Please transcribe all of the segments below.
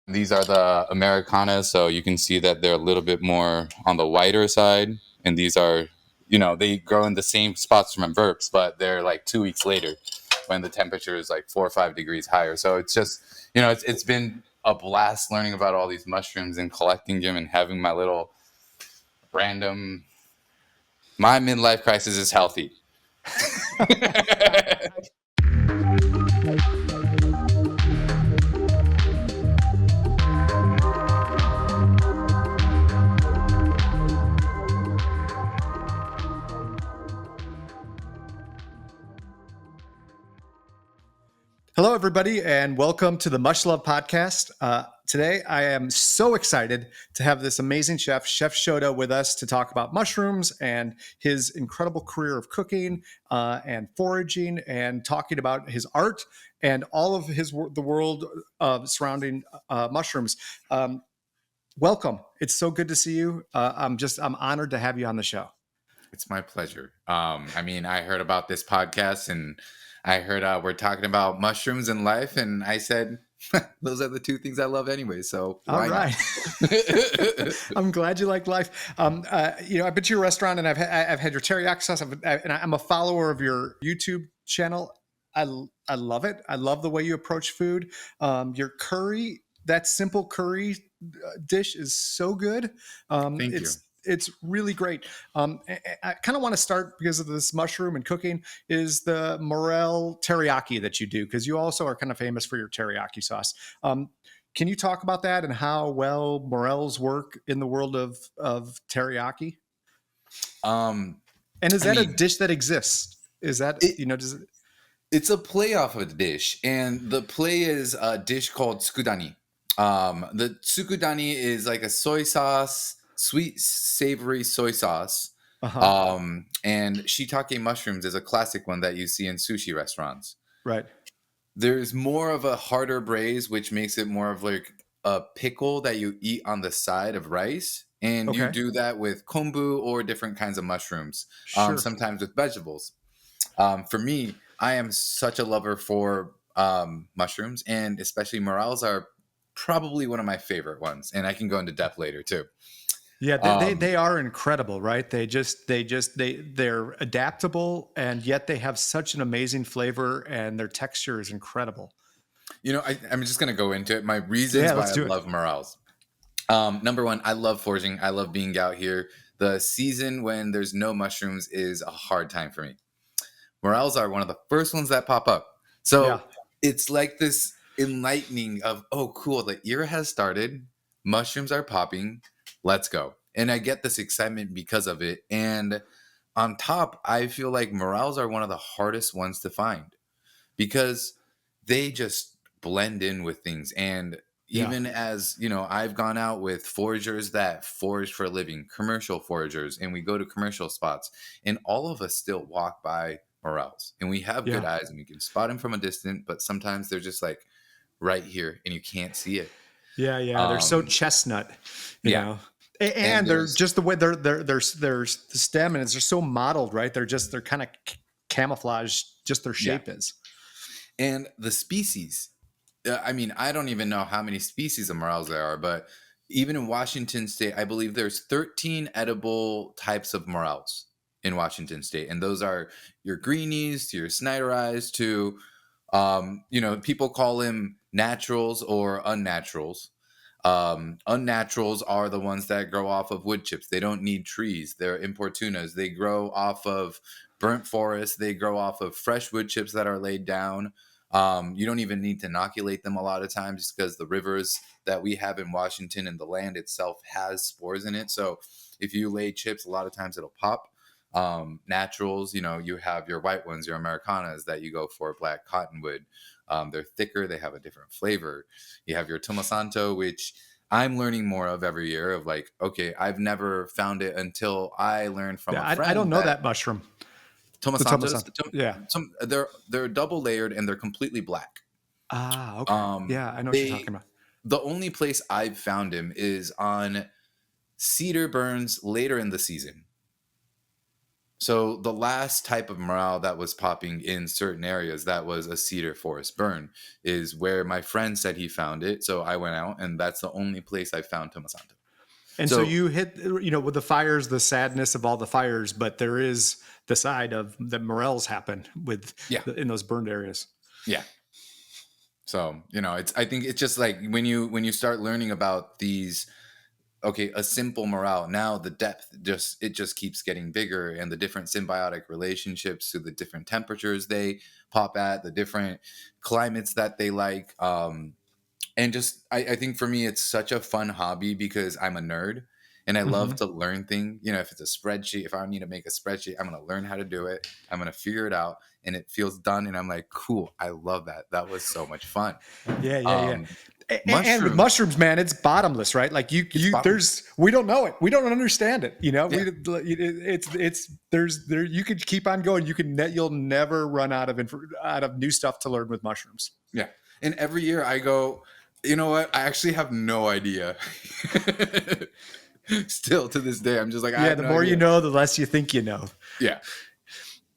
These are the Americanas, so you can see that they're a little bit more on the whiter side. And these are, they grow in the same spots from verbs, but they're like 2 weeks later when the temperature is like 4 or 5 degrees higher. So it's just, it's been a blast learning about all these mushrooms and collecting them and having my little random. My midlife crisis is healthy. Hello, everybody, and welcome to the Mush Love Podcast. Today, I am so excited to have this amazing chef, Chef Shota, with us to talk about mushrooms and his incredible career of cooking and foraging, and talking about his art and all of the world surrounding mushrooms. Welcome! It's so good to see you. I'm honored to have you on the show. It's my pleasure. I heard about this podcast and I heard we're talking about mushrooms and life, and I said, those are the two things I love anyway. So why not? I'm glad you like life. I've been to your restaurant and I've had your teriyaki sauce, and I'm a follower of your YouTube channel. I love it. I love the way you approach food. Your curry, that simple curry dish, is so good. Thank you. It's really great. I kind of want to start, because of this mushroom and cooking, is the Morel Teriyaki that you do, because you also are kind of famous for your teriyaki sauce. Can you talk about that and how well Morels work in the world of teriyaki? And is that a dish that exists? Is that, It's a play off of a dish, and the play is a dish called tsukudani. The tsukudani is like a soy sauce, sweet, savory soy sauce. And shiitake mushrooms is a classic one that you see in sushi restaurants. Right. There's more of a harder braise, which makes it more of like a pickle that you eat on the side of rice. And you do that with kombu or different kinds of mushrooms, sometimes with vegetables. For me, I am such a lover for mushrooms, and especially morels are probably one of my favorite ones. And I can go into depth later too. Yeah, they are incredible, right? They're adaptable, and yet they have such an amazing flavor, and their texture is incredible. I'm just going to go into it. My reasons why I love morels. Number one, I love foraging. I love being out here. The season when there's no mushrooms is a hard time for me. Morels are one of the first ones that pop up. So it's like this enlightening of, oh, cool, the era has started. Mushrooms are popping. Let's go. And I get this excitement because of it. And on top, I feel like morels are one of the hardest ones to find because they just blend in with things. And even as, I've gone out with foragers that forage for a living, commercial foragers, and we go to commercial spots, and all of us still walk by morels, and we have good eyes and we can spot them from a distance, but sometimes they're just like right here and you can't see it. They're so chestnut, you know. And they're just the way they're the stem, and it's just so mottled, right? They're kind of camouflaged, just their shape is. And the species, I don't even know how many species of morels there are, but even in Washington State, I believe there's 13 edible types of morels in Washington State. And those are your greenies to your Snyderized to, people call them naturals or unnaturals. Unnaturals are the ones that grow off of wood chips. They don't need trees. They're importunas. They grow off of burnt forests. They grow off of fresh wood chips that are laid down. You don't even need to inoculate them a lot of times because the rivers that we have in Washington and the land itself has spores in it. So if you lay chips, a lot of times it'll pop. Naturals, you have your white ones, your Americanas that you go for, black cottonwood. They're thicker. They have a different flavor. You have your Tomasanto, which I'm learning more of every year of like, okay, I've never found it until I learned from a friend. I don't know that mushroom. Tomasantos, they're double layered and they're completely black. Okay. I know what you're talking about. The only place I've found him is on cedar burns later in the season. So the last type of morel that was popping in certain areas, that was a cedar forest burn, is where my friend said he found it. So I went out, and that's the only place I found tomasanto. And so So you hit, with the fires, the sadness of all the fires, but there is the side of the morels happen yeah, in those burned areas. yeah. So it's, I think it's just like when you start learning about these. Okay, a simple morale. Now the depth just keeps getting bigger, and the different symbiotic relationships to the different temperatures they pop at, the different climates that they like. And just I think for me it's such a fun hobby because I'm a nerd and I love Mm-hmm. to learn things. If it's a spreadsheet, if I need to make a spreadsheet, I'm gonna learn how to do it. I'm gonna figure it out and it feels done. And I'm like, cool, I love that. That was so much fun. Yeah, yeah, yeah. Um And with Mushrooms, mushrooms, man, it's bottomless, right? Like it's bottomless. we don't know it. We don't understand it. Yeah. There, you could keep on going. You'll never run out of new stuff to learn with mushrooms. Yeah. And every year I go, you know what? I actually have no idea. Still to this day, I'm just like, I Yeah, have the no more you idea. know, the less you think you know. Yeah.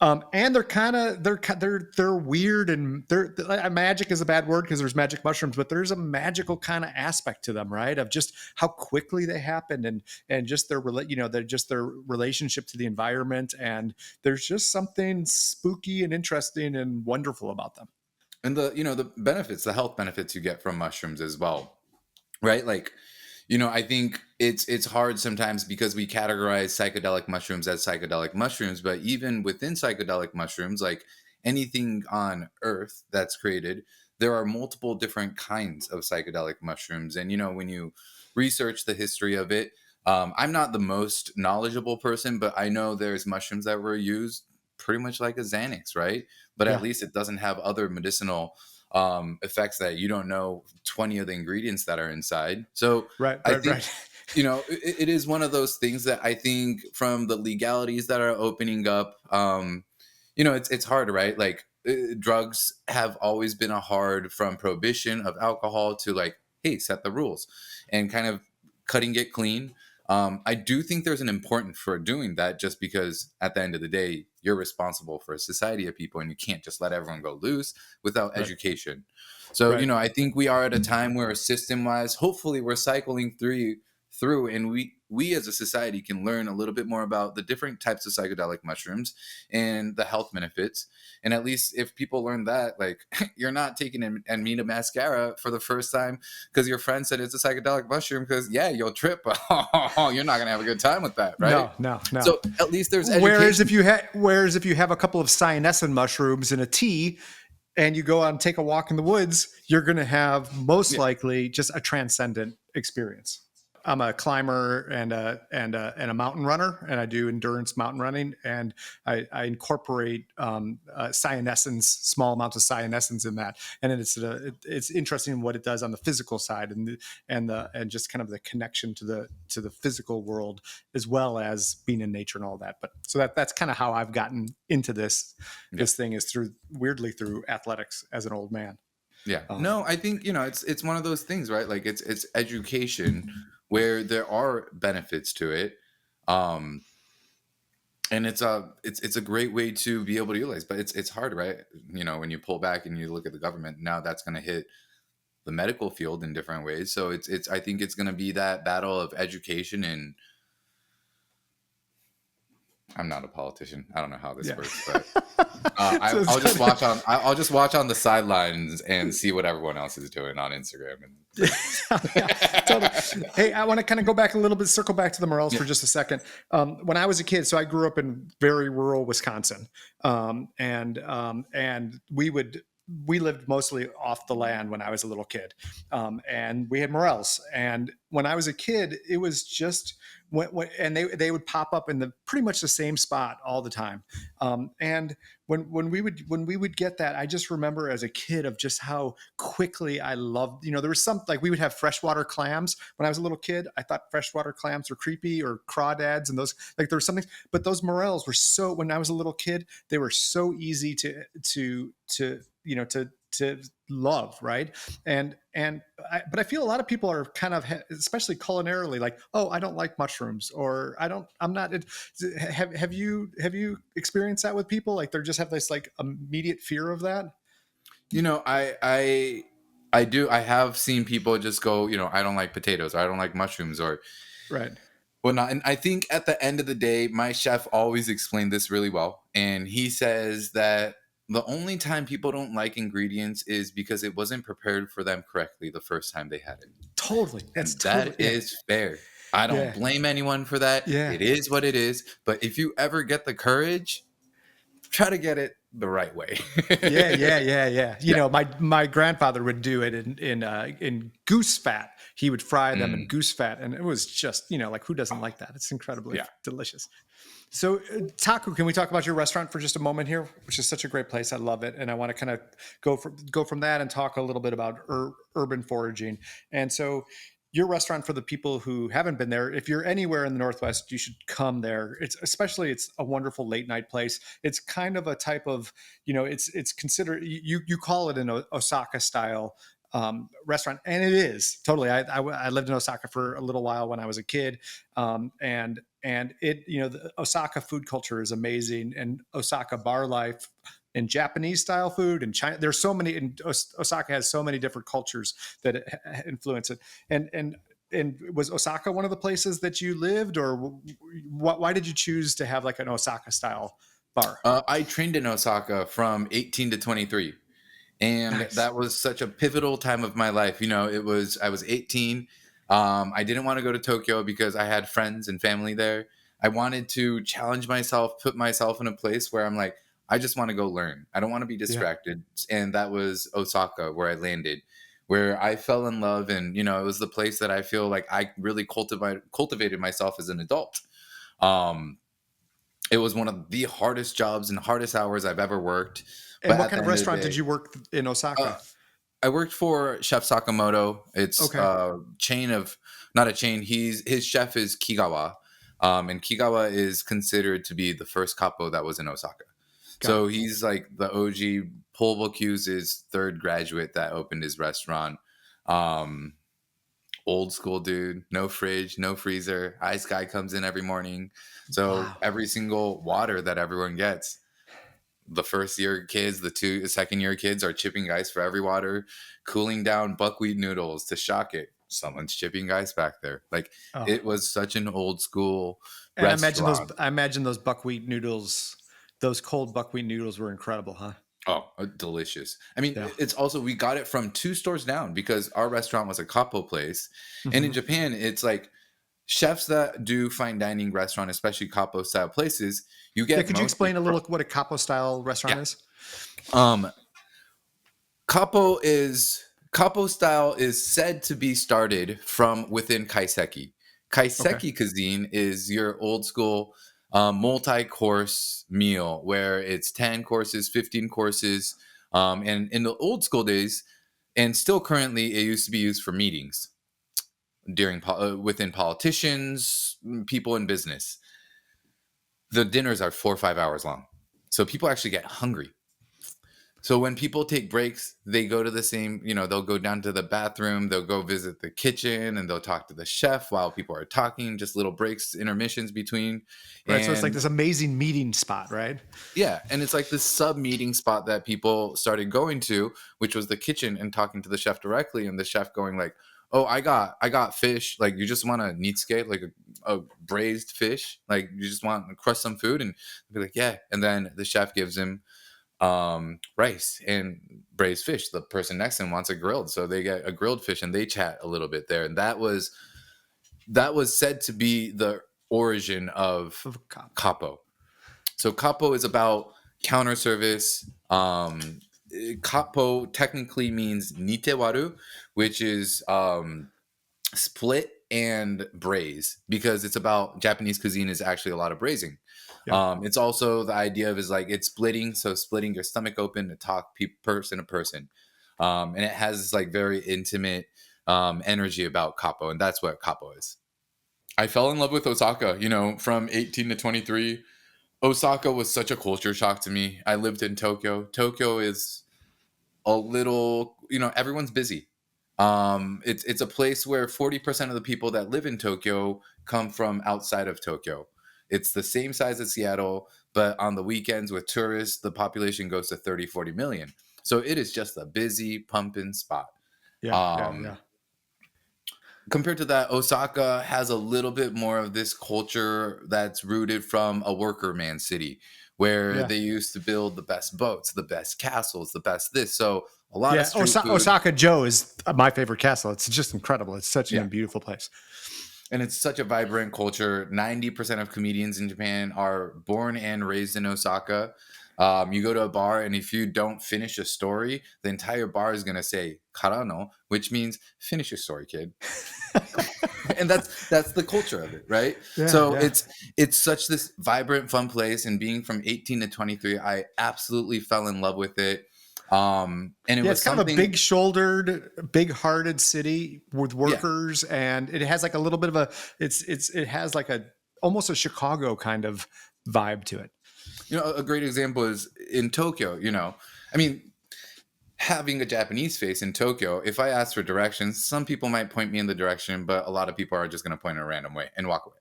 And they're weird, and magic is a bad word because there's magic mushrooms, but there's a magical kind of aspect to them, right? Of just how quickly they happen, and just they're just their relationship to the environment, and there's just something spooky and interesting and wonderful about them. And the benefits, the health benefits you get from mushrooms as well. Right? Like, I think it's hard sometimes because we categorize psychedelic mushrooms as psychedelic mushrooms, but even within psychedelic mushrooms, like anything on earth that's created, there are multiple different kinds of psychedelic mushrooms. And when you research the history of it, I'm not the most knowledgeable person, but I know there's mushrooms that were used pretty much like a Xanax, right? But at Yeah, least it doesn't have other medicinal effects that you don't know 20 of the ingredients that are inside. So right, I right, think right. it is one of those things that I think from the legalities that are opening up, it's hard, right? Like drugs have always been a hard, from prohibition of alcohol to like, hey, set the rules and kind of cutting it clean. I do think there's an importance for doing that, just because at the end of the day, you're responsible for a society of people and you can't just let everyone go loose without Right, education. So, right. I think we are at a time where system wise, hopefully we're cycling through and we as a society can learn a little bit more about the different types of psychedelic mushrooms and the health benefits. And at least if people learn that, like, you're not taking an Amina mascara for the first time because your friend said it's a psychedelic mushroom, because yeah, you'll trip. You're not gonna have a good time with that, right? No, no, no. So at least there's education. Whereas if you have a couple of cyanescent mushrooms in a tea, and you go out and take a walk in the woods, you're going to have most Yeah. likely just a transcendent experience. I'm a climber and a mountain runner, and I do endurance mountain running, and I incorporate cyanescence, small amounts of cyanescence in that, and it's interesting what it does on the physical side, and just kind of the connection to the physical world, as well as being in nature and all that. But so that's kind of how I've gotten into Yeah. this thing, is through athletics as an old man. Yeah. Um, No, I think, it's one of those things, right? Like it's education where there are benefits to it. Um and it's a great way to be able to utilize, but it's hard, right? When you pull back and you look at the government, now that's going to hit the medical field in different ways. So it's I think it's going to be that battle of education. And I'm not a politician, I don't know how this yeah. works, but So I'll just it's- watch on I'll just watch on the sidelines and see what everyone else is doing on Instagram and yeah, totally. Hey, I want to kind of go back a little bit, circle back to the morels yeah. for just a second. When I was a kid, so I grew up in very rural Wisconsin, and we lived mostly off the land when I was a little kid, and we had morels. And when I was a kid, it was just and they would pop up in the pretty much the same spot all the time. And when we would get that, I just remember as a kid of just how quickly I loved. There was some, like, we would have freshwater clams when I was a little kid. I thought freshwater clams were creepy, or crawdads, and those, like, there was something. But those morels were so, when I was a little kid, they were so easy to to love, right? But I feel a lot of people are kind of, especially culinarily, like, oh, I don't like mushrooms, or I'm not. Have you experienced that with people? Like, they just have this like immediate fear of that. You know, I do. I have seen people just go, I don't like potatoes, or I don't like mushrooms, or Right. whatnot. And I think at the end of the day, my chef always explained this really well. And he says that the only time people don't like ingredients is because it wasn't prepared for them correctly the first time they had it. Totally. That's And totally, that yeah. is fair. I don't Yeah. blame anyone for that. Yeah. It is what it is. But if you ever get the courage, try to get it the right way. Yeah. You Yeah. know, my grandfather would do it in goose fat. He would fry them in Mm, goose fat, and it was just, like, who doesn't like that? It's incredibly yeah. delicious. So, Taku, can we talk about your restaurant for just a moment here, which is such a great place? I love it, and I want to kind of go from that and talk a little bit about urban foraging. And so, your restaurant, for the people who haven't been there, if you're anywhere in the Northwest, you should come there. It's a wonderful late night place. It's kind of a type of, it's considered, you call it an Osaka style restaurant, and it is totally. I lived in Osaka for a little while when I was a kid, and it, the Osaka food culture is amazing, and Osaka bar life and Japanese style food and China. There's so many, and Osaka has so many different cultures that influence it. And was Osaka one of the places that you lived, or why did you choose to have like an Osaka style bar? I trained in Osaka from 18 to 23. And Nice. that was such a pivotal time of my life. I was 18. I didn't want to go to Tokyo because I had friends and family there. I wanted to challenge myself, put myself in a place where I'm like, I just want to go learn. I don't want to be Yeah. distracted. And that was Osaka, where I landed, where I fell in love. And, it was the place that I feel like I really cultivated myself as an adult. Um, it was one of the hardest jobs and hardest hours I've ever worked. And But what at kind the of end of the restaurant did day, you work in uh, Osaka? I worked for Chef Sakamoto. It's Okay. a chain of, not a chain. His chef is Kigawa, and Kigawa is considered to be the first capo that was in Osaka. Got So it. he's like the OG. Paul Bocuse's third graduate that opened his restaurant. Um, Old school dude, no fridge, no freezer. Ice guy comes in every morning. So Wow. every single water that everyone gets, the first year kids, second year kids are chipping ice for every water, cooling down buckwheat noodles to shock it. Someone's chipping ice back there. Like, Oh, it was such an old school and restaurant. I imagine those buckwheat noodles, those cold buckwheat noodles were incredible, huh? Oh, delicious. I mean, Yeah. it's also, we got it from two stores down because our restaurant was a capo place. And in Hmm. Japan, it's like chefs that do fine dining restaurant, especially capo style places, you Yeah. get Could you mostly explain a from, little what a capo style restaurant yeah. is? Um, Capo style is said to be started from within kaiseki. Okay. Kaiseki cuisine is your old school multi-course meal where it's 10 courses, 15 courses. And in the old school days, and still currently, it used to be used for meetings within politicians, people in business. The dinners are 4 or 5 hours long. So people actually get hungry. So when people take breaks, they go to the same, they'll go down to the bathroom, they'll go visit the kitchen, and they'll talk to the chef while people are talking, just little breaks, intermissions between. Right. So it's like And this amazing meeting spot, right? yeah, and it's like this sub meeting spot that people started going to, which was the kitchen, and talking to the chef directly, and the chef going like, "Oh, I got fish. Like, you just want a nitsuke, like a braised fish. Like, you just want to crush some food." And be like, "Yeah." And then the chef gives him rice and braised fish. The person next to him wants a grilled, so they get a grilled fish, and they chat a little bit there. And that was said to be the origin of Of a capo. capo. So capo is about counter service. Capo technically means nitewaru, which is split and braise, because it's about Japanese cuisine is actually a lot of braising. Yeah. It's also the idea of is like it's splitting, so splitting your stomach open to talk person to person, and it has this like very intimate energy about capo, and that's what capo is. I fell in love with Osaka, from 18 to 23. Osaka was such a culture shock to me. I lived in Tokyo. Tokyo is a little, everyone's busy. It's a place where 40% of the people that live in Tokyo come from outside of Tokyo. It's the same size as Seattle, but on the weekends with tourists, the population goes to 30, 40 million. So it is just a busy pumping spot. Yeah, yeah, yeah, Um, Compared to that, Osaka has a little bit more of this culture that's rooted from a worker man city where yeah, they used to build the best boats, the best castles, the best this. So a lot of yeah. street food. Osaka Joe is my favorite castle. It's just incredible. It's such a Yeah. beautiful place. And it's such a vibrant culture. 90% of comedians in Japan are born and raised in Osaka. You go to a bar, and if you don't finish a story, the entire bar is going to say "karano," which means "finish your story, kid." And that's the culture of it, right? Yeah, So yeah. it's such this vibrant, fun place. And being from 18 to 23, I absolutely fell in love with it. And it Yeah, it's was kind of a something, big-shouldered, big-hearted city with yeah. workers, and it has like a little bit of a it has like a almost a Chicago kind of vibe to it. A great example is in Tokyo. I mean, having a Japanese face in Tokyo, if I ask for directions, some people might point me in the direction, but a lot of people are just going to point in a random way and walk away.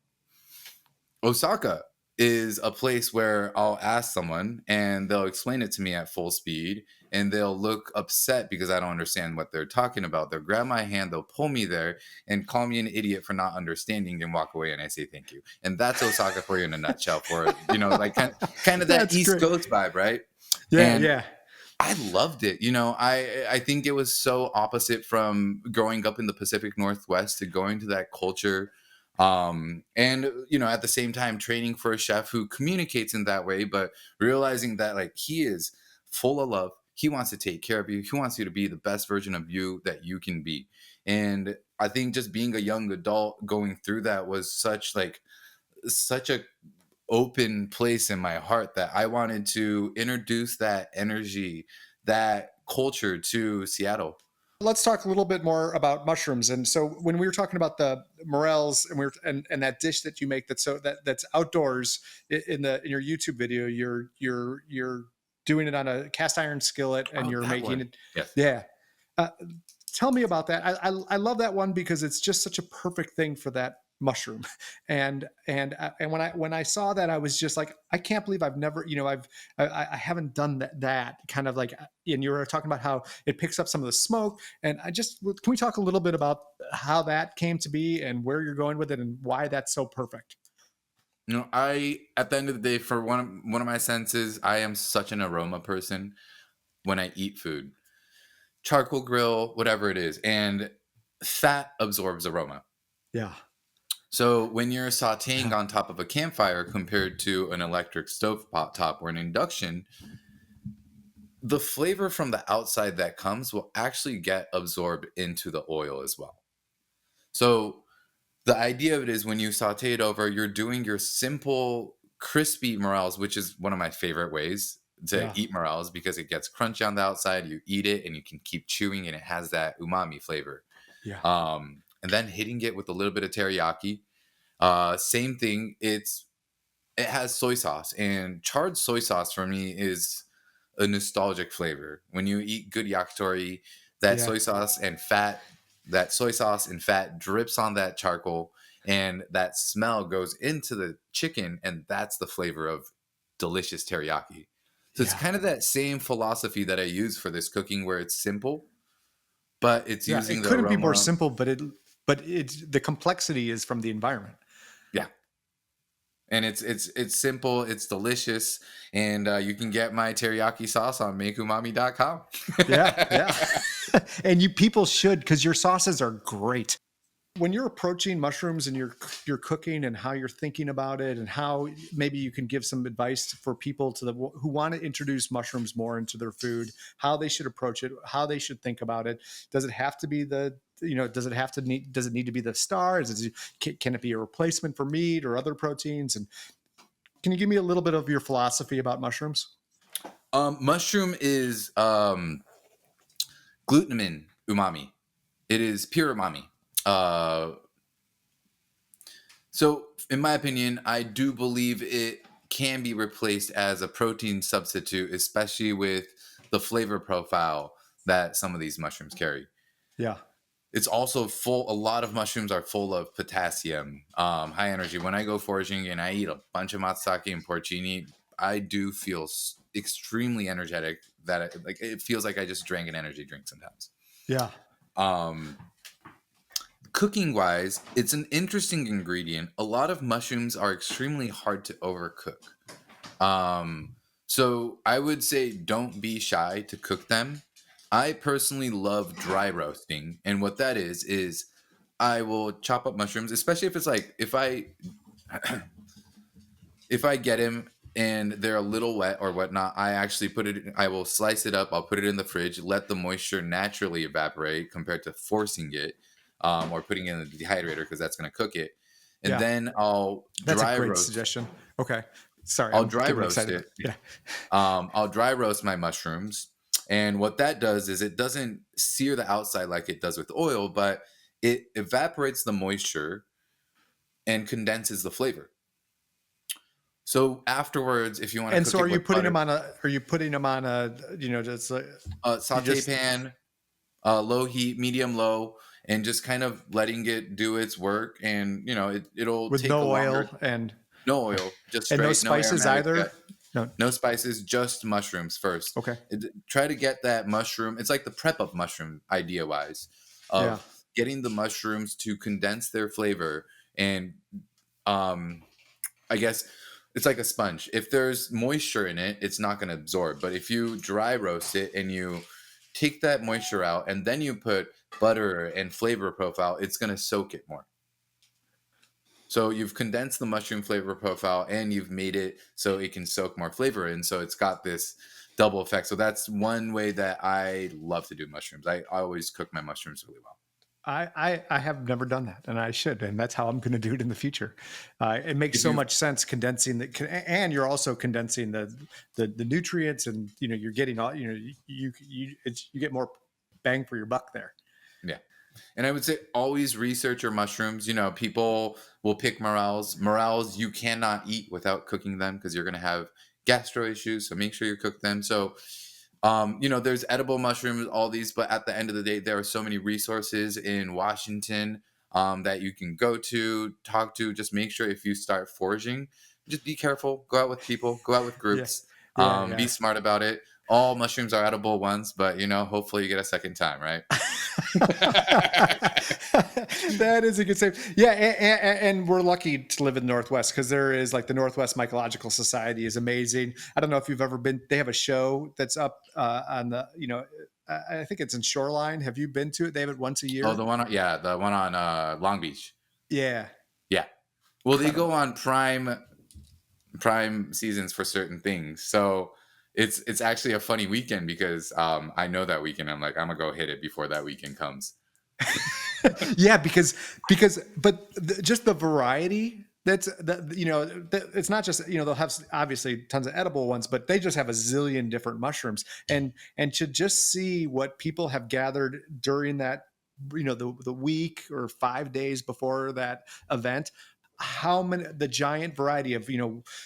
Osaka is a place where I'll ask someone and they'll explain it to me at full speed, and they'll look upset because I don't understand what they're talking about. They'll grab my hand, they'll pull me there and call me an idiot for not understanding and walk away, and I say thank you. And that's Osaka for you in a nutshell, for like kind of that That's East great. Coast vibe, right? Yeah, And yeah, I loved it. I think it was so opposite from growing up in the Pacific Northwest to going to that culture. And at the same time training for a chef who communicates in that way, but realizing that like he is full of love. He wants to take care of you. He wants you to be the best version of you that you can be. And I think just being a young adult going through that was such a open place in my heart that I wanted to introduce that energy, that culture to Seattle. let's talk a little bit more about mushrooms. And so when we were talking about the morels and and that dish that you make that's outdoors in your YouTube video, you're doing it on a cast iron skillet and Oh, you're that making one. it. Yes. Yeah. Uh, Tell me about that. I love that one because it's just such a perfect thing for that mushroom. And when I saw that, I was just like, I can't believe I've never, I haven't done that kind of like. And you were talking about how it picks up some of the smoke. And can we talk a little bit about how that came to be and where you're going with it and why that's so perfect? I at the end of the day, for one of my senses, I am such an aroma person when I eat food. Charcoal grill, whatever it is, and fat absorbs aroma. Yeah. So when you're sauteing Yeah. on top of a campfire compared to an electric stove pot top or an induction, the flavor from the outside that comes will actually get absorbed into the oil as well. So the idea of it is when you saute it over, you're doing your simple crispy morels, which is one of my favorite ways to Yeah. eat morels because it gets crunchy on the outside. You eat it and you can keep chewing, and it has that umami flavor. Yeah. And then hitting it with a little bit of teriyaki. Same thing. It has soy sauce, and charred soy sauce for me is a nostalgic flavor. When you eat good yakitori, that Yeah. soy sauce and fat, that soy sauce and fat drips on that charcoal, and that smell goes into the chicken, and that's the flavor of delicious teriyaki. So it's Yeah. kind of that same philosophy that I use for this cooking, where it's simple, but it's Yeah. using It the couldn't be more aroma. simple, but it's the complexity is from the environment. Yeah, and it's simple, it's delicious, and you can get my teriyaki sauce on makeumami.com. Yeah, yeah. And you people should because your sauces are great. When you're approaching mushrooms and you're cooking and how you're thinking about it and how maybe you can give some advice for people who want to introduce mushrooms more into their food, how they should approach it, how they should think about it. Does it have to be does it need to be the star? Can it be a replacement for meat or other proteins? And can you give me a little bit of your philosophy about mushrooms? Mushroom is glutamine umami. It is pure umami. Uh, so, in my opinion, I do believe it can be replaced as a protein substitute, especially with the flavor profile that some of these mushrooms carry. Yeah. It's also a lot of mushrooms are full of potassium, high energy. When I go foraging and I eat a bunch of matsutake and porcini, I do feel extremely energetic, that it feels like I just drank an energy drink sometimes. Yeah. Um, Cooking wise, it's an interesting ingredient. A lot of mushrooms are extremely hard to overcook. So I would say don't be shy to cook them. I personally love dry roasting, and what that is I will chop up mushrooms, especially if it's like if I get them and they're a little wet or whatnot. I actually I will slice it up. I'll put it in the fridge, let the moisture naturally evaporate compared to forcing it, or putting it in the dehydrator because that's going to cook it. And Yeah. then I'll That's a dry great roast. suggestion. Okay. Sorry, I'll I'm dry getting roast excited. it. Yeah. I'll dry roast my mushrooms. And what that does is it doesn't sear the outside like it does with oil, but it evaporates the moisture and condenses the flavor. So afterwards, if you want to And cook so it with butter, are you putting them on a, just like, you saute just pan, low heat, medium low, and just kind of letting it do its work. And, it'll with take a no oil longer, and no oil, just no straight, no spices aromatic. either? No. No spices, just mushrooms first. Okay. Try to get that mushroom. It's like the prep of mushroom idea wise, Yeah. of getting the mushrooms to condense their flavor. And um, I guess it's like a sponge. If there's moisture in it, it's not going to absorb. But if you dry roast it and you take that moisture out and then you put butter and flavor profile, it's going to soak it more. So you've condensed the mushroom flavor profile and you've made it so it can soak more flavor in. So it's got this double effect. So that's one way that I love to do mushrooms. I always cook my mushrooms really well. I have never done that, and I should, and that's how I'm going to do it in the future. It makes If so you much sense condensing and you're also condensing the nutrients, and you're getting all you get more bang for your buck there. Yeah. And I would say always research your mushrooms. People will pick morels. Morels you cannot eat without cooking them because you're going to have gastro issues. So make sure you cook them. So, there's edible mushrooms, all these, but at the end of the day, there are so many resources in Washington that you can go to, talk to. Just make sure if you start foraging, just be careful. Go out with people, go out with Yeah, groups, yeah. be smart about it. All mushrooms are edible once, but hopefully you get a second time, right? That is a good save. Yeah, and we're lucky to live in the Northwest because there is like the Northwest Mycological Society is amazing. I don't know if you've ever been. They have a show that's up on the. I think it's in Shoreline. Have you been to it? They have it once a Oh, year. the one on Long Beach. Yeah, Yeah. Well, they go incredible. on prime seasons for certain things. So it's actually a funny weekend because I know that weekend. I'm like, I'm gonna go hit it before that weekend comes. Yeah, because but just the variety it's not just they'll have obviously tons of edible ones, but they just have a zillion different mushrooms, and to just see what people have gathered during that the week or 5 days before that event, how many the giant variety of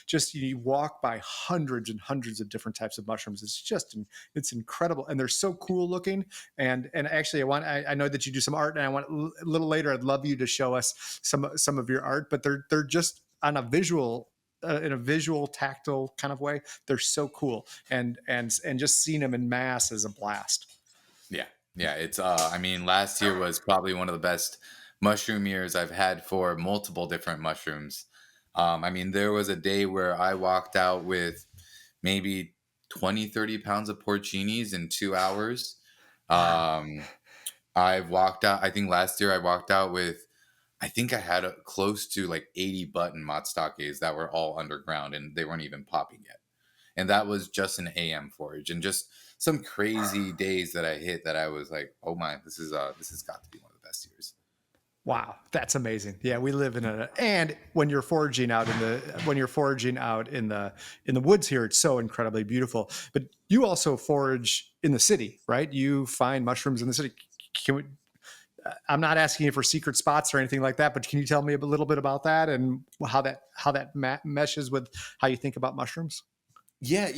just you walk by hundreds and hundreds of different types of mushrooms. It's incredible, and they're so cool looking. And actually I know that you do some art, and I want a little later I'd love you to show us some of your art, but they're just on a visual in a visual tactile kind of way. They're so cool, and just seeing them in mass is a blast. Yeah. Yeah. It's I mean, last year was probably one of the best mushroom years I've had for multiple different mushrooms. I mean, there was a day where I walked out with maybe 20, 30 pounds of porcinis in 2 hours. Wow. I've walked out, I think last year I walked out with, I think I had close to like 80 button matstakes that were all underground and they weren't even popping yet. And that was just an AM forage and just some crazy days that I hit that I was like, oh my, this has got to be one of the best years. Wow, that's amazing. Yeah, we live in and when you're foraging out in the woods here, it's so incredibly beautiful. But you also forage in the city, right? You find mushrooms in the city. Can we, I'm not asking you for secret spots or anything like that, but can you tell me a little bit about that and how that meshes with how you think about mushrooms? Yeah,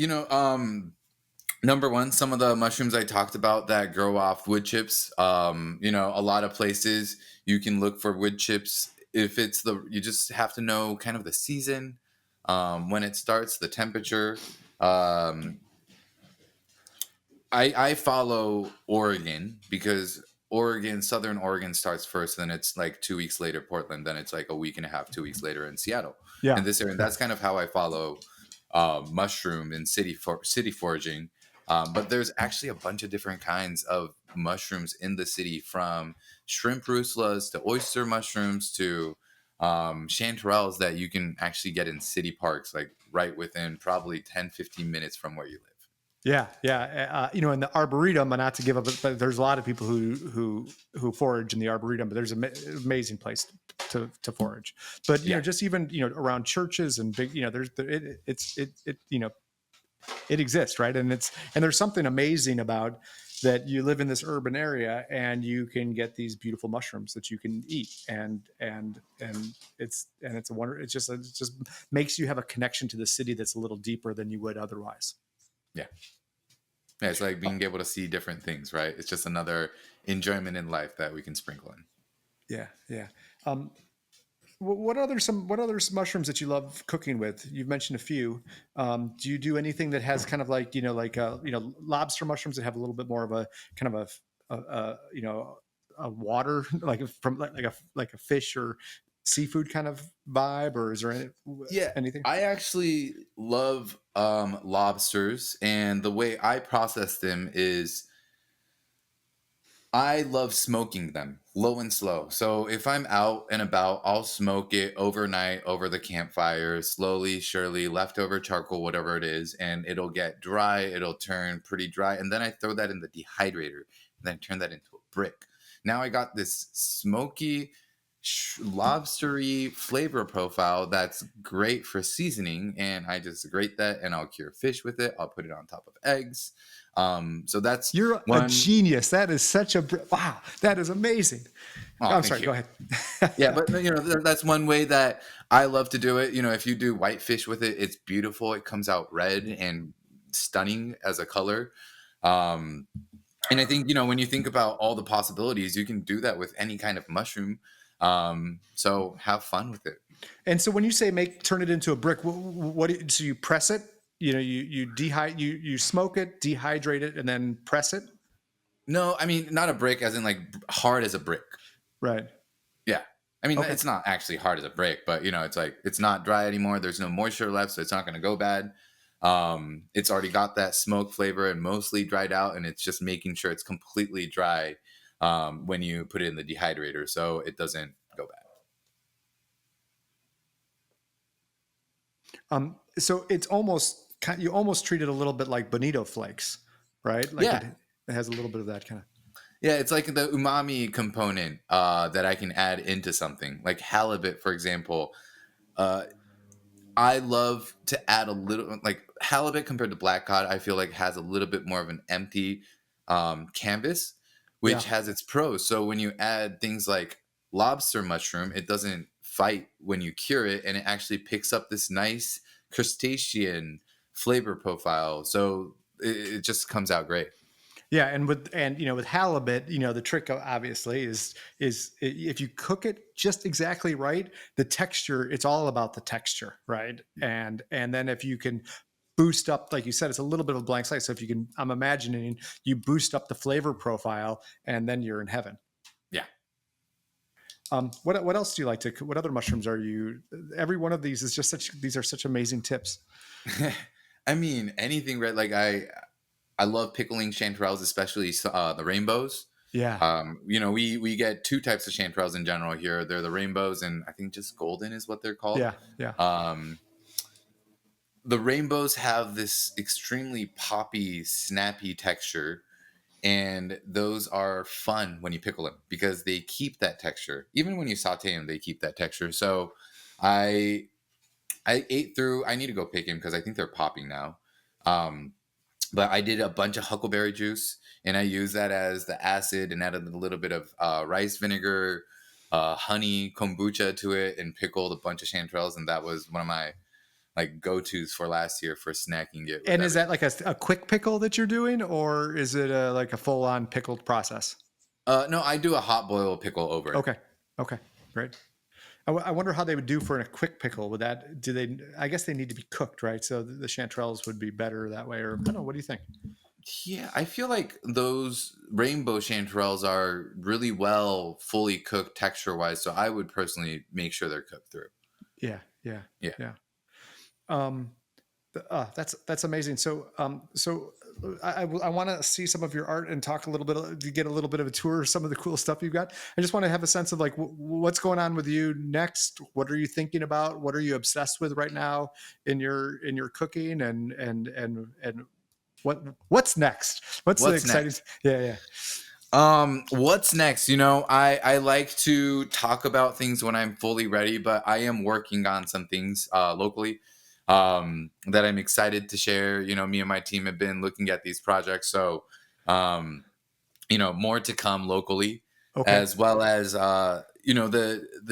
Number one, some of the mushrooms I talked about that grow off wood chips. A lot of places you can look for wood chips. If it's you just have to know kind of the season, when it starts, the temperature. Um, I follow Oregon because Southern Oregon starts first, then it's like 2 weeks later Portland, then it's like a week and a half, 2 weeks later in Seattle. Yeah. And this area, and Yeah. that's kind of how I follow mushroom and city foraging. But there's actually a bunch of different kinds of mushrooms in the city, from shrimp ruslas to oyster mushrooms to chanterelles that you can actually get in city parks, like right within probably 10-15 minutes from where you live. Yeah, yeah. In the arboretum, and not to give up, but there's a lot of people who forage in the arboretum. But there's an amazing place to forage. But Yeah. just even around churches and big, there's it exists, right? And there's something amazing about that. You live in this urban area and you can get these beautiful mushrooms that you can eat, and it's a wonder. It just makes you have a connection to the city that's a little deeper than you would otherwise. Yeah. Yeah, it's like being able to see different things, right? It's just another enjoyment in life that we can sprinkle in. Yeah, yeah. Um, what other mushrooms that you love cooking with? You've mentioned a few. Do you do anything that has kind of like lobster mushrooms that have a little bit more of a kind of a water like from like a fish or seafood kind of vibe, or is there Yeah, anything? I actually love lobsters, and the way I process them is I love smoking them low and slow. So if I'm out and about, I'll smoke it overnight over the campfire, slowly, surely, leftover charcoal, whatever it is, and it'll get dry. It'll turn pretty dry. And then I throw that in the dehydrator and then turn that into a brick. Now I got this smoky, lobstery flavor profile that's great for seasoning. And I just grate that and I'll cure fish with it. I'll put it on top of eggs. So that's You're a one. genius. That is such a wow. That is amazing. Oh, I'm thank sorry. you. Go ahead. Yeah, but that's one way that I love to do it. If you do whitefish with it, it's beautiful. It comes out red and stunning as a color. Um, and I think, when you think about all the possibilities, you can do that with any kind of mushroom. So have fun with it. And so when you say turn it into a brick, so you press it, you smoke it, dehydrate it, and then press it. No, I mean, not a brick as in like hard as a brick. Right. Yeah. I mean, Okay. it's not actually hard as a brick, but it's like it's not dry anymore. There's no moisture left, so it's not going to go bad. It's already got that smoke flavor and mostly dried out, and it's just making sure it's completely dry when you put it in the dehydrator, so it doesn't go bad. So it's you almost treat it a little bit like bonito flakes, right? Like Yeah. it has a little bit of that kind of. Yeah, it's like the umami component that I can add into something. Like halibut, for example. Uh, I love to add a little, like halibut compared to black cod, I feel like has a little bit more of an empty canvas, Yeah. which has its pros. So when you add things like lobster mushroom, it doesn't fight when you cure it, and it actually picks up this nice crustacean flavor profile. So it just comes out great. Yeah, and with halibut, the trick obviously is if you cook it just exactly right, the texture, it's all about the texture, right? And then if you can boost up, like you said, it's a little bit of a blank slate. So if you can, I'm imagining you boost up the flavor profile, and then you're in heaven. Yeah. What else do you like to? What other mushrooms are you? Every one of these is just these are such amazing tips. I mean, anything red. Like I love pickling chanterelles, especially the rainbows. Yeah. We get two types of chanterelles in general here. They're the rainbows, and I think just golden is what they're called. Yeah. Yeah. The rainbows have this extremely poppy, snappy texture, and those are fun when you pickle them because they keep that texture. Even when you saute them, they keep that texture. So I ate through. I need to go pick them because I think they're popping now. But I did a bunch of huckleberry juice, and I used that as the acid and added a little bit of rice vinegar, honey, kombucha to it, and pickled a bunch of chanterelles. And that was one of my like go-tos for last year for snacking it with And is everything. that like a quick pickle that you're doing, or is it like a full on pickled process? No, I do a hot boil pickle over it. Okay. Okay. Great. I wonder how they would do for a quick pickle. Would that, do they, I guess they need to be cooked, right? So the chanterelles would be better that way, or I don't know. What do you think? Yeah, I feel like those rainbow chanterelles are really well fully cooked texture wise. So I would personally make sure they're cooked through. Yeah. Yeah. Yeah. Yeah. Um, that's amazing. So I want to see some of your art and talk a little bit to get a little bit of a tour of some of the cool stuff you've got. I just want to have a sense of like what's going on with you next. What are you thinking about? What are you obsessed with right now in your cooking and what's next? What's the What's exciting? next? Yeah. What's next? I like to talk about things when I'm fully ready, but I am working on some things locally that I'm excited to share. Me and my team have been looking at these projects, so um, more to come locally, Okay. as well as the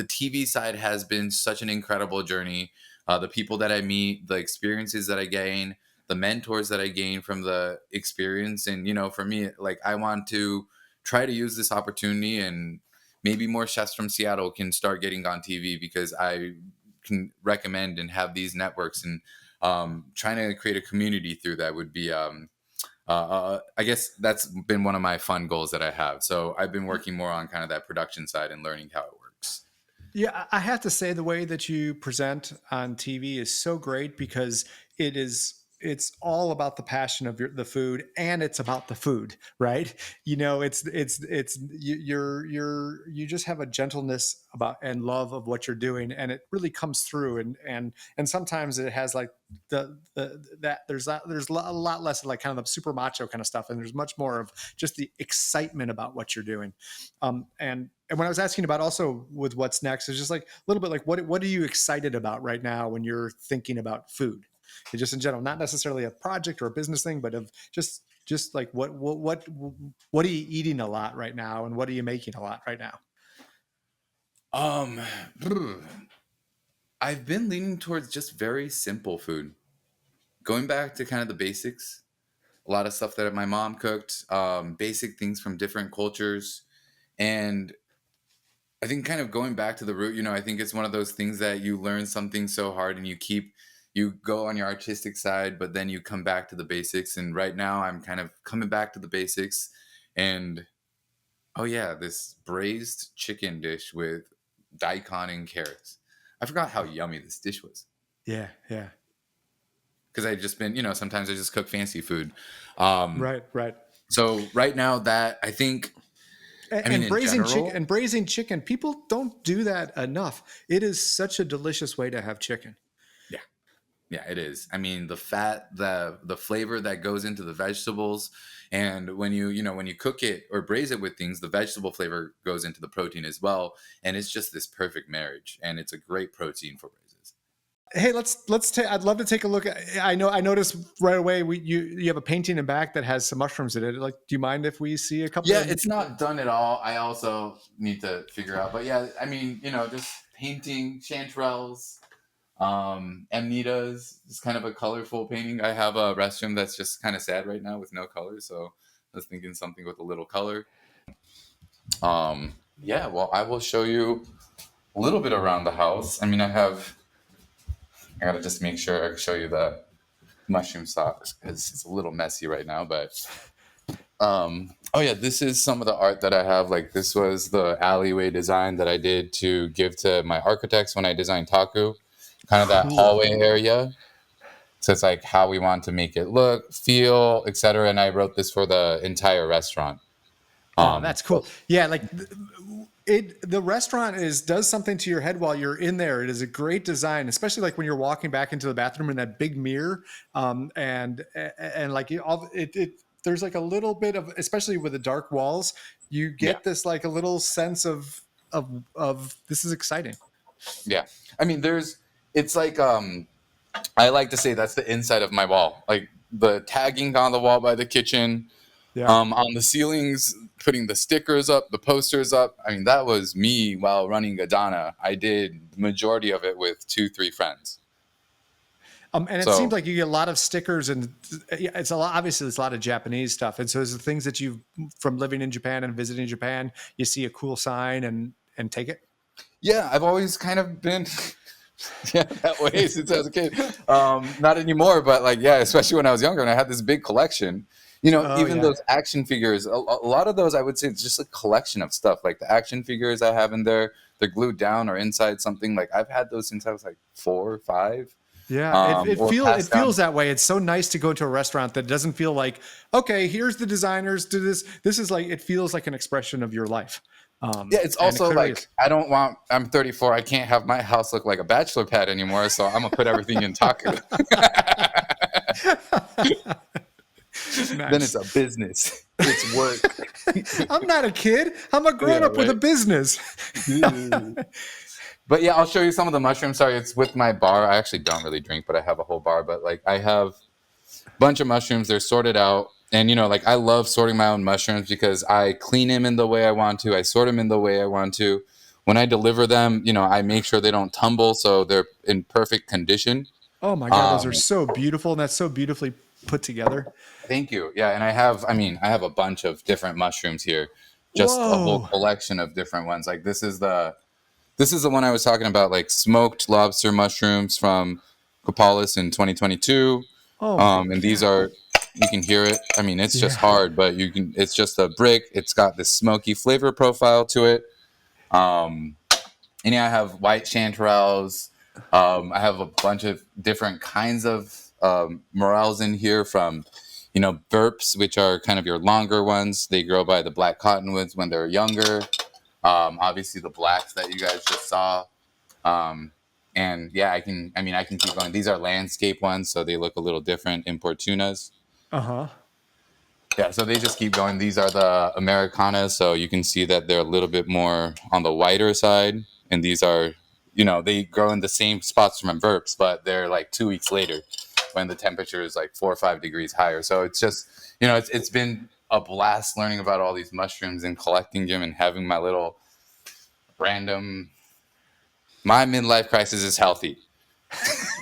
TV side has been such an incredible journey. The people that I meet, the experiences that I gain, the mentors that I gain from the experience, and for me, like I want to try to use this opportunity, and maybe more chefs from Seattle can start getting on TV because I can recommend and have these networks, and trying to create a community through that would be I guess that's been one of my fun goals that I have. So I've been working more on kind of that production side and learning how it works. Yeah, I have to say the way that you present on TV is so great because it's all about the passion of the food, and it's about the food, right? You just have a gentleness about and love of what you're doing, and it really comes through. And sometimes it has like there's a lot less of like kind of the super macho kind of stuff, and there's much more of just the excitement about what you're doing. And when I was asking about also with what's next, it's just like a little bit like what are you excited about right now when you're thinking about food? And just in general, not necessarily a project or a business thing, but of just like what are you eating a lot right now, and what are you making a lot right now? Um, I've been leaning towards just very simple food, going back to kind of the basics. A lot of stuff that my mom cooked, basic things from different cultures, and I think kind of going back to the root, I think it's one of those things that you learn something so hard and you go on your artistic side, but then you come back to the basics. And right now I'm kind of coming back to the basics. And oh yeah, this braised chicken dish with daikon and carrots. I forgot how yummy this dish was Yeah, yeah. because I just been, sometimes I just cook fancy food. Um, Right. so right now that I think, I mean, And in general, braising chicken, people don't do that enough. It is such a delicious way to have chicken. yeah, yeah, it is. I mean, the fat, the flavor that goes into the vegetables, and when you cook it or braise it with things, the vegetable flavor goes into the protein as well, and it's just this perfect marriage, and it's a great protein for braises. Hey, let's take. I'd love to take a look. I noticed right away. You have a painting in back that has some mushrooms in it. Like, do you mind if we see a couple? Yeah, And it's not done at all. I also need to figure out, but yeah, I mean, just painting chanterelles, amnitas, just kind of a colorful painting. I have a restroom that's just kind of sad right now with no color, so I was thinking something with a little color. Yeah, well, I will show you a little bit around the house. I mean, I gotta just make sure I show you the mushroom sauce because it's a little messy right now. But oh yeah, this is some of the art that I have. Like this was the alleyway design that I did to give to my architects when I designed Taku, kind of that cool. hallway area. So it's like how we want to make it look, feel, etc. And I wrote this for the entire restaurant. Oh, that's So cool. Yeah, like the restaurant does something to your head while you're in there. It is a great design, especially like when you're walking back into the bathroom in that big mirror, and like there's like a little bit of, especially with the dark walls, you yeah, get this like a little sense of this is exciting. yeah. I mean, it's like I like to say that's the inside of my wall, like the tagging on the wall by the kitchen, Yeah. on the ceilings, putting the stickers up, the posters up. I mean, that was me while running Gadana. I did the majority of it with 2, 3 friends. And it seems So like you get a lot of stickers, and it's a lot. Obviously, it's a lot of Japanese stuff. And so, is the things that you from living in Japan and visiting Japan, you see a cool sign and take it. yeah, I've always kind of been yeah that way since I was a kid. Not anymore, but like yeah, especially when I was younger and I had this big collection. Oh Even yeah. those action figures, a lot of those I would say it's just a collection of stuff. Like the action figures I have in there, they're glued down or inside something. Like I've had those since I was like 4 or 5. Yeah, Or it passed down. feels that way. It's so nice to go to a restaurant that doesn't feel like, okay, here's the designers do this. This is like, it feels like an expression of your life. Yeah, it's And it also clearly like is. I'm 34. I can't have my house look like a bachelor pad anymore, so I'm gonna put everything in taku. Then it's Nice. a business. It's work. I'm not a kid. I'm a grown Yeah, up with a right. business. But yeah, I'll show you some of the mushrooms. Sorry, it's with my bar. I actually don't really drink, but I have a whole bar. But like I have a bunch of mushrooms. They're sorted out. And like I love sorting my own mushrooms because I clean them in the way I want to. I sort them in the way I want to. When I deliver them, I make sure they don't tumble, so they're in perfect condition. Oh my God, those are Um, so beautiful. And that's so beautifully put together. Thank you. Yeah, and I have a bunch of different mushrooms here, just a whole Whoa. collection of different ones. Like this is the one I was talking about, like smoked lobster mushrooms from Copalis in 2022. Oh my And these God. are, you can hear it. I mean, it's just Yeah. hard, but it's just a brick. It's got this smoky flavor profile to it. Um, and yeah, I have white chanterelles. I have a bunch of different kinds of morels in here from, burps, which are kind of your longer ones. They grow by the black cottonwoods when they're younger. Obviously the blacks that you guys just saw. Um, and yeah, I can keep going. These are landscape ones, so they look a little different. Importunas. Uh-huh. Yeah, so they just keep going. These are the Americanas, so you can see that they're a little bit more on the whiter side. And these are, they grow in the same spots from burps, but they're like 2 weeks later when the temperature is like 4 or 5 degrees higher. So it's just, it's been a blast learning about all these mushrooms and collecting them and having my little random. My midlife crisis is healthy.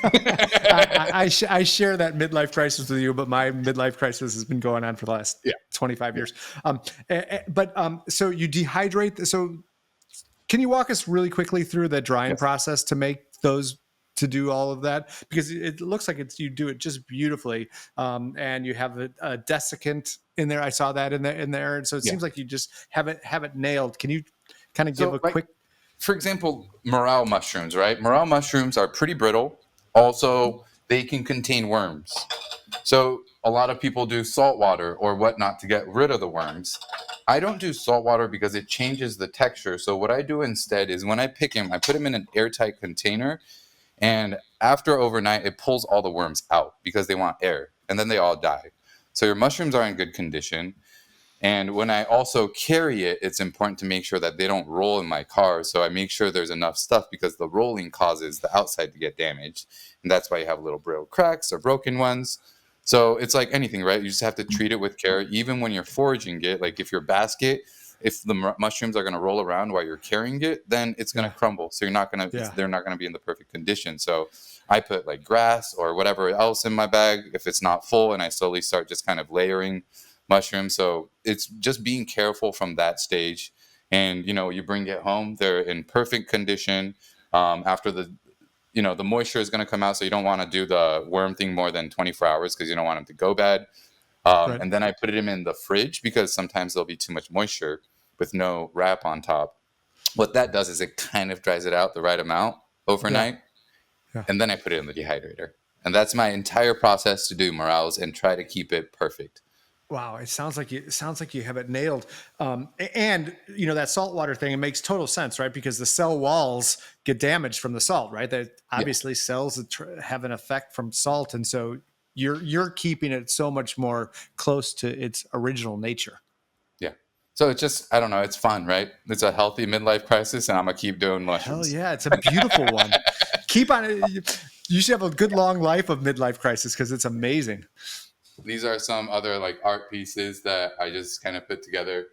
I share that midlife crisis with you, but my midlife crisis has been going on for the last Yeah. 25 Yeah. years. So you dehydrate. So can you walk us really quickly through the drying Yes. process to make those, to do all of that? Because it looks like you do it just beautifully. And you have a desiccant in there. I saw that in there. And so it Yeah. seems like you just have it nailed. Can you kind of give So, a like, quick, for example, morel mushrooms, right? Morel mushrooms are pretty brittle. Also, they can contain worms. So, a lot of people do salt water or whatnot to get rid of the worms. I don't do salt water because it changes the texture. So, what I do instead is when I pick them, I put them in an airtight container. And after overnight, it pulls all the worms out because they want air. And then they all die. So, your mushrooms are in good condition. And when I also carry it, it's important to make sure that they don't roll in my car. So I make sure there's enough stuff because the rolling causes the outside to get damaged. And that's why you have little brittle cracks or broken ones. So it's like anything, right? You just have to treat it with care. Even when you're foraging it, like if your basket, if the mushrooms are going to roll around while you're carrying it, then it's going yeah, to crumble. So yeah, they're not going to be in the perfect condition. So I put like grass or whatever else in my bag if it's not full, and I slowly start just kind of layering mushrooms. So it's just being careful from that stage. And, you bring it home, they're in perfect condition. After the moisture is going to come out. So you don't want to do the worm thing more than 24 hours because you don't want them to go bad. right. And then I put them in the fridge because sometimes there'll be too much moisture with no wrap on top. What that does is it kind of dries it out the right amount Yeah, overnight. yeah. And then I put it in the dehydrator. And that's my entire process to do morels and try to keep it perfect. Wow, it sounds like you have it nailed. And that saltwater thing, it makes total sense, right? Because the cell walls get damaged from the salt, right? That Yeah. obviously cells have an effect from salt, and so you're keeping it so much more close to its original nature. Yeah. So it's just, I don't know, it's fun, right? It's a healthy midlife crisis, and I'm going to keep doing Hell mushrooms. yeah, it's a beautiful one. Keep on it. You should have a good long life of midlife crisis because it's amazing. These are some other like art pieces that I just kind of put together.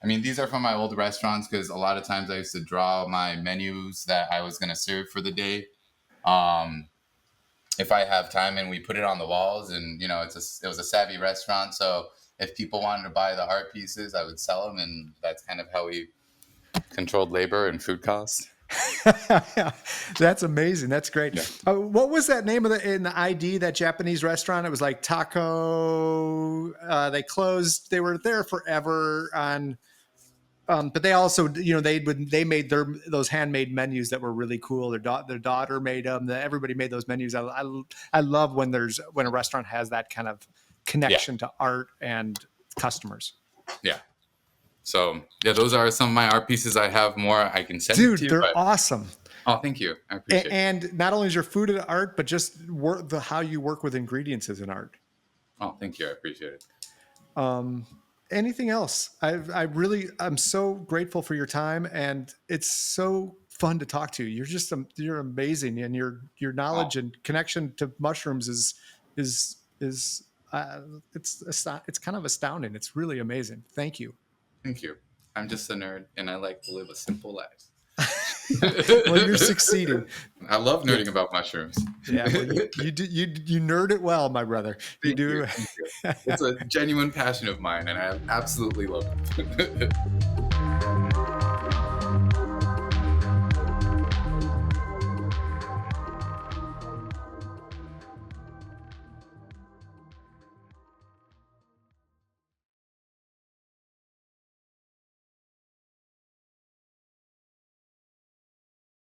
I mean, these are from my old restaurants because a lot of times I used to draw my menus that I was going to serve for the day. Um, if I have time, and we put it on the walls, and it was a savvy restaurant. So if people wanted to buy the art pieces, I would sell them, and that's kind of how we controlled labor and food costs. That's amazing. That's great. Yeah. What was that name of in the ID, that Japanese restaurant? It was like Taco. They closed. They were there forever on. But they also, they made those handmade menus that were really cool. Their daughter made them. Everybody made those menus. I love when a restaurant has that kind of connection to art and customers. Yeah. So those are some of my art pieces. I have more I can send Dude, to you. They're awesome. Oh, thank you. I appreciate it. And not only is your food an art, but just how you work with ingredients is an art. Oh, thank you. I appreciate it. Anything else? I'm so grateful for your time, and it's so fun to talk to you. You're amazing, and your knowledge and connection to mushrooms is it's kind of astounding. It's really amazing. Thank you. Thank you. I'm just a nerd, and I like to live a simple life. Well, you're succeeding. I love nerding about mushrooms. Yeah, well, you nerd it well, my brother. You do. Thank you. It's a genuine passion of mine, and I absolutely love it.